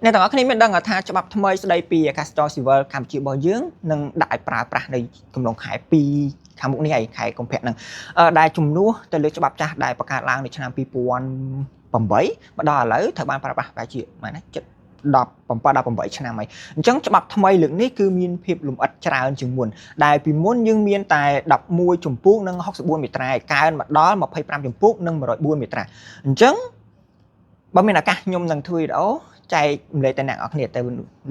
ในต่างគ្នាមានដឹងថាច្បាប់ថ្មីស្ដីពីអាកាសចរស៊ីវិលកម្ពុជារបស់យើងនឹងដាក់ឲ្យប្រើប្រាស់នៅកំឡុងខែ2ខាងមុខនេះហើយខែកុម្ភៈហ្នឹងដែលជំនួសទៅលើច្បាប់ចាស់ដែលបង្កើតឡើងនៅឆ្នាំ2008មកដល់ឥឡូវត្រូវបានប្រើប្រាស់ប្រហែលជាម៉េចណា7 18ឆ្នាំហើយអញ្ចឹងច្បាប់ថ្មីលើកនេះគឺមានភាពលម្អិតច្រើនជាងមុនដែលពីមុនយើងមានតែ11ជំពូកនិង64មាត្រាកើនមកដល់25ជំពូកនិង104មាត្រាអញ្ចឹងបើមានឱកាសខ្ញុំនឹងធ្វើវីដេអូចែកម្លែកទៅអ្នកនរគ្នាទៅ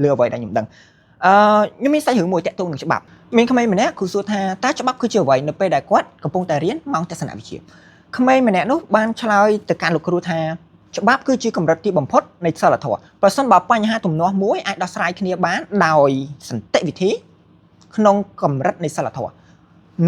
លើអ្វីដែលខ្ញុំដឹងខ្ញុំមានសាច់រឿងមួយតាក់ទងនឹងច្បាប់មានក្មេងម្នាក់គ្រូសួរថាតើច្បាប់គឺជាអ្វីនៅពេលដែលគាត់កំពុងតែរៀនម៉ោងទស្សនវិជ្ជាក្មេងម្នាក់នោះបានឆ្លើយទៅកាន់លោកគ្រូថាច្បាប់គឺជាកម្រិតទាបបំផុតនៃសិលធម៌ប្រសិនបើបញ្ហាទំនាស់មួយអាចដោះស្រាយគ្នាបានដោយសន្តិវិធីក្នុងកម្រិតនៃសិលធម៌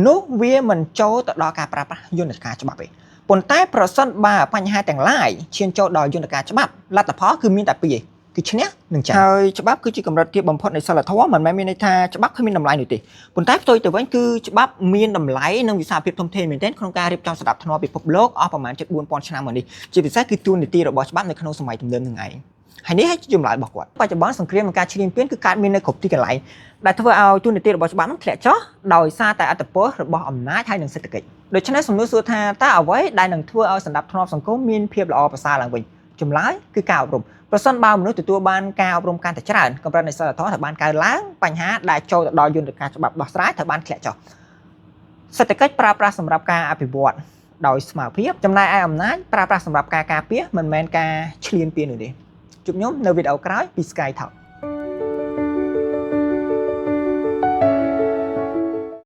នោះវាមិនចូលទៅដល់ការប្រើប្រាស់យន្តការច្បាប់ទេប៉ុន្តែប្រសិនបើបញ្ហាទាំងឡាយឈានចូលដល់យន្តការច្បាប់លទ្ធផលគឺមានតែពីរគឺឈ្នះនិងចាញ់ហើយច្បាប់គឺជាកម្រិតទាបបំផុតនៃសិលធម៌មិនមែនមានន័យថាច្បាប់គ្មានតម្លៃនោះទេប៉ុន្តែផ្ទុយទៅវិញគឺច្បាប់មានតម្លៃនិងវិសាលភាពធំធេងមែនទែនក្នុងការរៀបចំសណ្ដាប់ធ្នាប់ពិភពលោកអស់ប្រមាណជិត4000ឆ្នាំមកនេះជាពិសេសគឺទួលនីតិរបស់ច្បាប់នៅក្នុងសម័យទំនើបនឹងឯងហើយនេះហើយជាចម្លើយរបស់គាត់បច្ចុប្បន្នសង្គ្រាមនិងការឈ្លានពានគឺកើតមាននៅគ្រប់ទីកន្លែងដែលធ្វើឲ្យទួលនីតិរបស់ច្បាប់នោះធ្លាក់ចុះដោយសារតែអត្តពលរបស់អំណាចហើយនិងសេដ្ឋកិច្ចដូច្នេះសំណួរសួរថាតើអ្វីដែលនឹងធ្វើឲ្យសណ្ដាប់ធ្នាប់សង្គមមានភាពល្អប្រសើរឡើងវិញចម្លើយគឺការអប់រំប្រសិនបើមនុស្សទទួលបានការអប់រំកាន់តែច្រើនកម្រិតនៃសិលធម៌ត្រូវបានកើនឡើងបញ្ហាដែលចូលទៅដល់យន្តការច្បាប់ដោះស្រាយត្រូវបានធ្លាក់ចុះសេដ្ឋកិច្ចប្រើប្រាស់សម្រាប់ការអភិវឌ្ឍដោយស្មារតីចំណែកឯអំណាចប្រើប្រាស់សម្រាប់ការការពារមិនមែនការឈ្លានពាននោះទេជួបខ្ញុំនៅវីដេអូក្រោយពី Sky Talk